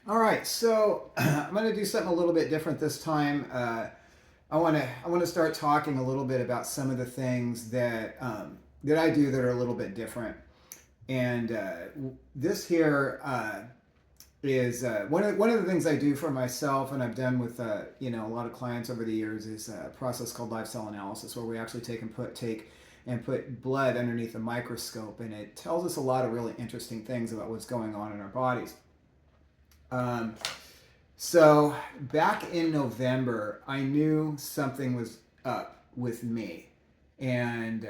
All right, so I'm going to do something a little bit different this time. I want to start talking a little bit about some of the things that I do that are a little bit different. And this here is one of the things I do for myself, and I've done with a lot of clients over the years, is a process called live cell analysis, where we actually take and put blood underneath a microscope, and it tells us a lot of really interesting things about what's going on in our bodies. Um, so back in November, I knew something was up with me, and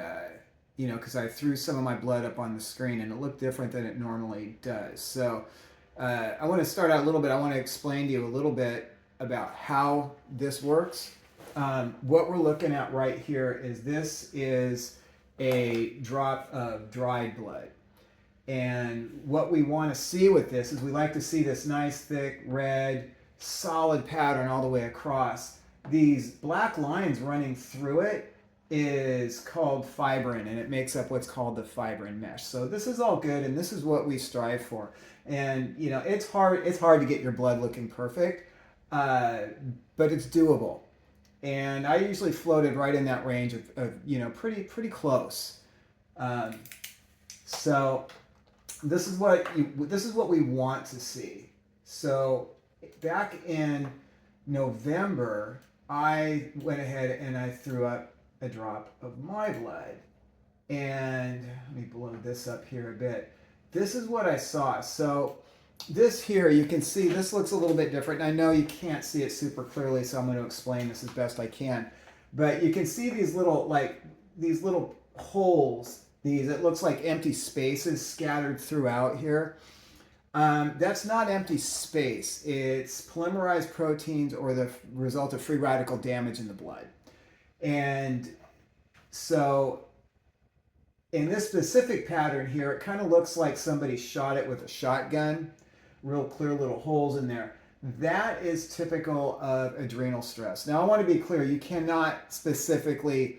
because I threw some of my blood up on the screen, and it looked different than it normally does. So I want to start out a little bit. I want to explain to you a little bit about how this works. What we're looking at right here is this is a drop of dried blood. And what we want to see with this is we like to see this nice, thick, red, solid pattern all the way across. These black lines running through it is called fibrin, and it makes up what's called the fibrin mesh. So this is all good, and this is what we strive for. And it's hard to get your blood looking perfect, uh, but it's doable. And I usually floated right in that range of pretty close. Um, so this is what we want to see. So back in November, I went ahead and I threw up a drop of my blood. And let me blow this up here a bit. This is what I saw. So this here, you can see this looks a little bit different. And I know you can't see it super clearly, so I'm going to explain this as best I can. But you can see these little holes. It looks like empty spaces scattered throughout here. That's not empty space. It's polymerized proteins or the result of free radical damage in the blood. And so in this specific pattern here, it kind of looks like somebody shot it with a shotgun, real clear little holes in there. That is typical of adrenal stress. Now, I want to be clear, you cannot specifically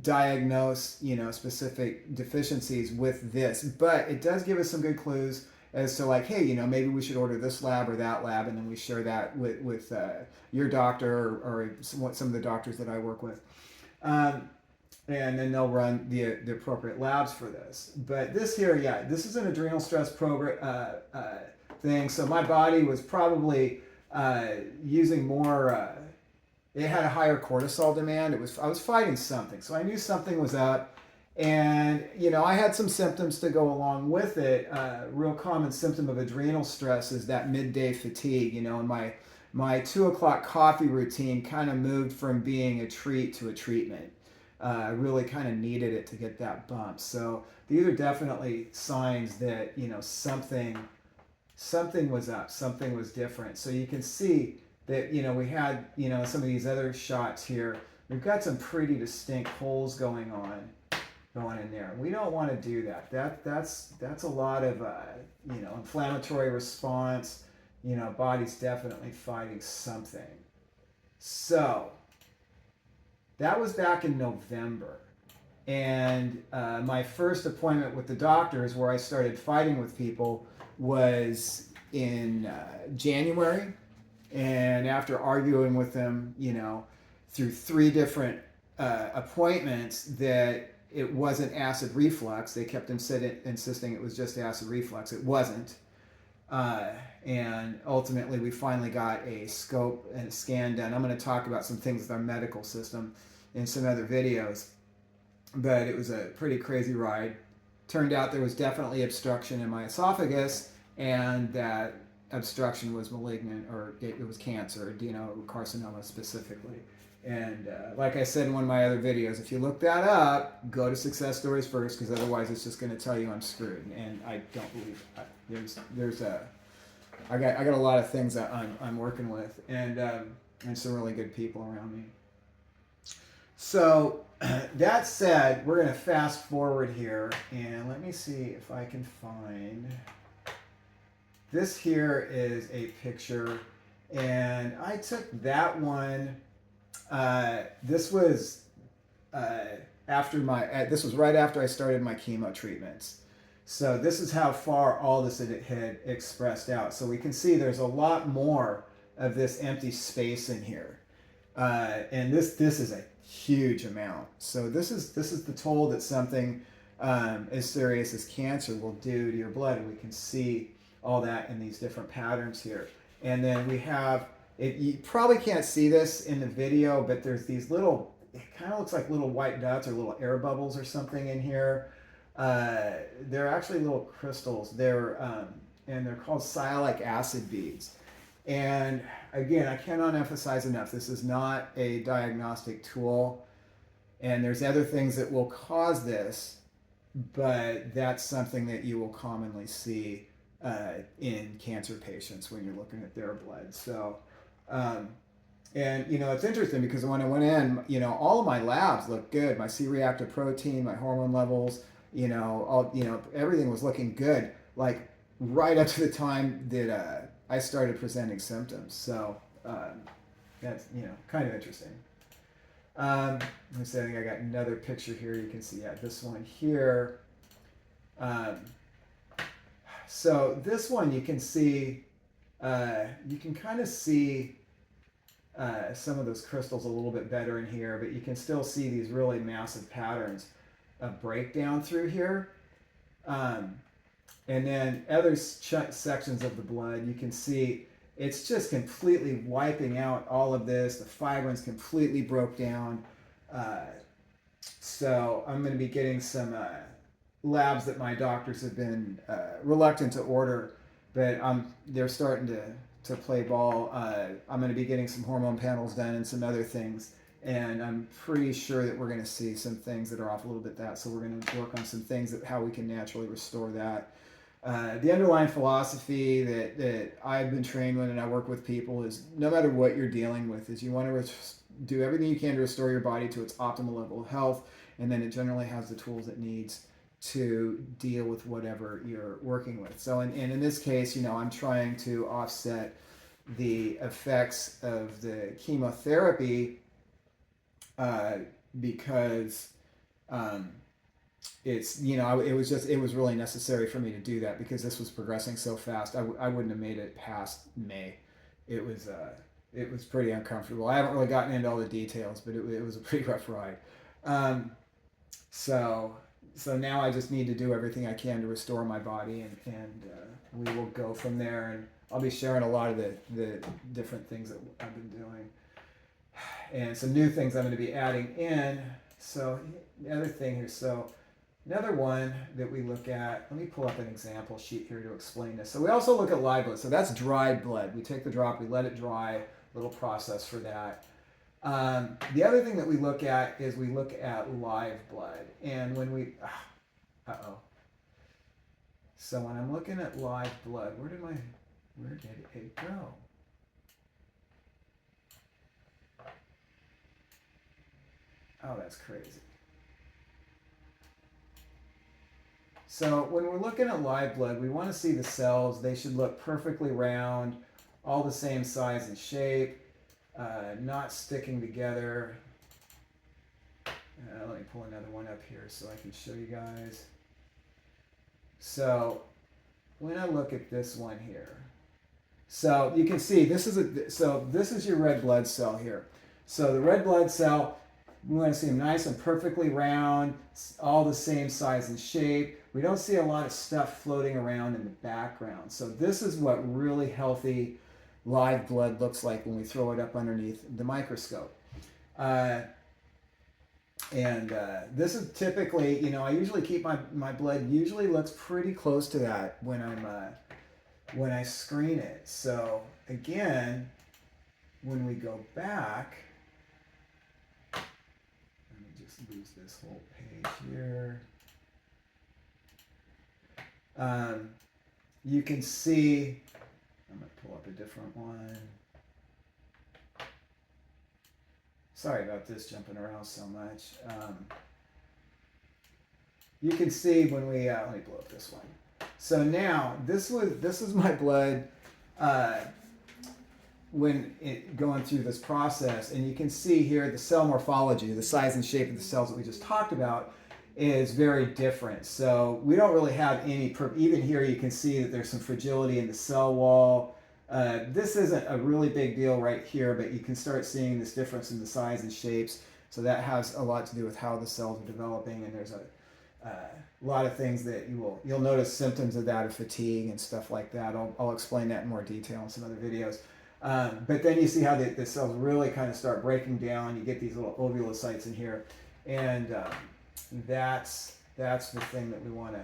diagnose, specific deficiencies with this, but it does give us some good clues as to like, hey, maybe we should order this lab or that lab, and then we share that with your doctor or some of the doctors that I work with. Um, and then they'll run the appropriate labs for this. But this here, yeah, this is an adrenal stress program thing. So my body was probably using more. It had a higher cortisol demand. I was fighting something, so I knew something was up. And I had some symptoms to go along with it. Real common symptom of adrenal stress is that midday fatigue. And my 2 o'clock coffee routine kind of moved from being a treat to a treatment. I really kind of needed it to get that bump. So these are definitely signs that something was up, something was different. So you can see that we had some of these other shots here. We've got some pretty distinct holes going in there. We don't want to do that. That's a lot of inflammatory response. Body's definitely fighting something. So that was back in November. And my first appointment with the doctors, where I started fighting with people, was in January. And after arguing with them, through 3 different appointments, that it wasn't acid reflux. They kept insisting it was just acid reflux. It wasn't. And ultimately, we finally got a scope and a scan done. I'm going to talk about some things with our medical system in some other videos. But it was a pretty crazy ride. Turned out there was definitely obstruction in my esophagus, and that obstruction was malignant, or it was cancer, adenocarcinoma specifically. And like I said in one of my other videos, if you look that up, go to Success Stories first, because otherwise it's just going to tell you I'm screwed. And I don't believe I got a lot of things that I'm working with, and some really good people around me. So that said, we're going to fast forward here, and let me see if I can find. This here is a picture, and I took that one. This was this was right after I started my chemo treatments. So this is how far all this had expressed out. So we can see there's a lot more of this empty space in here. And this is a huge amount. So this is the toll that something as serious as cancer will do to your blood, and we can see all that in these different patterns here. And then we have it. You probably can't see this in the video, but there's these little. It kind of looks like little white dots or little air bubbles or something in here. They're actually little crystals. And they're called sialic acid beads. And again, I cannot emphasize enough, this is not a diagnostic tool, and there's other things that will cause this, but that's something that you will commonly see in cancer patients when you're looking at their blood. So, and it's interesting because when I went in, all of my labs looked good. My C-reactive protein, my hormone levels, everything was looking good. Like right up to the time that I started presenting symptoms. So that's kind of interesting. Let me see. I think I got another picture here. You can see this one here. So this one you can see. You can kind of see some of those crystals a little bit better in here, but you can still see these really massive patterns of breakdown through here. And then other sections of the blood, you can see it's just completely wiping out all of this. The fibrins completely broke down. So I'm going to be getting some labs that my doctors have been reluctant to order, but they're starting to play ball. I'm going to be getting some hormone panels done and some other things. And I'm pretty sure that we're going to see some things that are off a little bit that. So we're going to work on some things how we can naturally restore that. The underlying philosophy that I've been trained with and I work with people is no matter what you're dealing with, is you want to do everything you can to restore your body to its optimal level of health, and then it generally has the tools it needs to deal with whatever you're working with. So in this case, I'm trying to offset the effects of the chemotherapy because it was really necessary for me to do that because this was progressing so fast. I wouldn't have made it past May. It was pretty uncomfortable. I haven't really gotten into all the details, but it was a pretty rough ride. So now I just need to do everything I can to restore my body, and we will go from there. And I'll be sharing a lot of the different things that I've been doing, and some new things I'm going to be adding in. So the other thing here, another one that we look at, let me pull up an example sheet here to explain this. So we also look at live blood. So that's dried blood. We take the drop, we let it dry, little process for that. The other thing that we look at is we look at live blood. And when so when I'm looking at live blood, where did it go? Oh, that's crazy. So when we're looking at live blood, we want to see the cells. They should look perfectly round, all the same size and shape, not sticking together. Let me pull another one up here so I can show you guys. So when I look at this one here, so you can see this is your red blood cell here. So the red blood cell, we want to see them nice and perfectly round, all the same size and shape. We don't see a lot of stuff floating around in the background. So this is what really healthy live blood looks like when we throw it up underneath the microscope. This is typically, I usually keep my blood usually looks pretty close to that when I screen it. So again, when we go back, let me just lose this whole page here. You can see, I'm going to pull up a different one. Sorry about this jumping around so much. You can see when we, let me blow up this one. So now, this is my blood when it going through this process, and you can see here the cell morphology, the size and shape of the cells that we just talked about. is very different. So we don't really have any, even here you can see that there's some fragility in the cell wall. This isn't a really big deal right here, but you can start seeing this difference in the size and shapes. So that has a lot to do with how the cells are developing, and there's a lot of things that you'll notice symptoms of that, of fatigue and stuff like that. I'll explain that in more detail in some other videos. But then you see how the cells really kind of start breaking down. You get these little ovulocytes in here, and that's the thing that we want to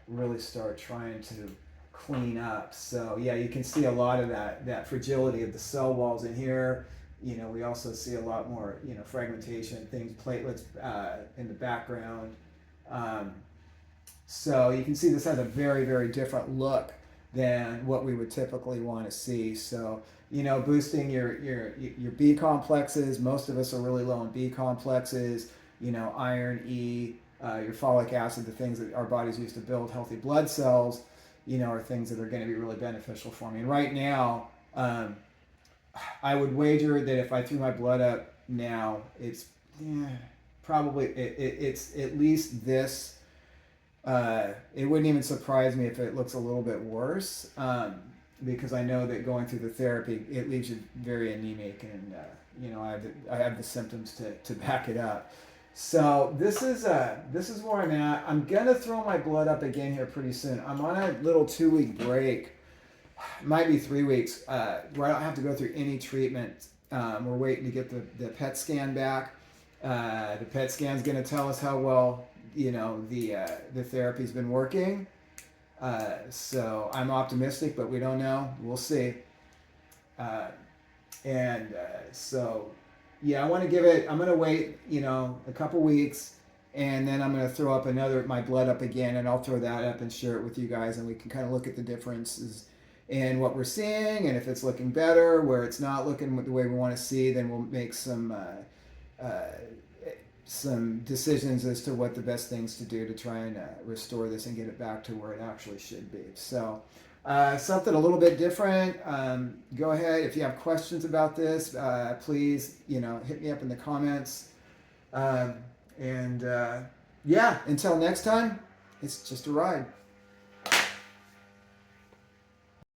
really start trying to clean up. So yeah, you can see a lot of that fragility of the cell walls in here. We also see a lot more fragmentation, things, platelets in the background. So you can see this has a very, very different look than what we would typically want to see. So boosting your B complexes. Most of us are really low in B complexes. Iron, E, your folic acid, the things that our bodies use to build healthy blood cells, are things that are going to be really beneficial for me. And right now, I would wager that if I threw my blood up now, it's probably it's at least this. It wouldn't even surprise me if it looks a little bit worse, because I know that going through the therapy, it leaves you very anemic, and I have the symptoms to back it up. So this is where I'm at. I'm gonna throw my blood up again here pretty soon. I'm on a little 2-week break, might be 3 weeks, where I don't have to go through any treatment. We're waiting to get the PET scan back. The PET scan's gonna tell us how well the therapy's been working. So I'm optimistic, but we don't know. We'll see. So yeah, I want to give it. I'm gonna wait, a couple weeks, and then I'm gonna throw up my blood up again, and I'll throw that up and share it with you guys, and we can kind of look at the differences in what we're seeing, and if it's looking better, where it's not looking the way we want to see, then we'll make some decisions as to what the best things to do to try and restore this and get it back to where it actually should be. So something a little bit different. Go ahead, if you have questions about this, please hit me up in the comments. Yeah, until next time, it's just a ride.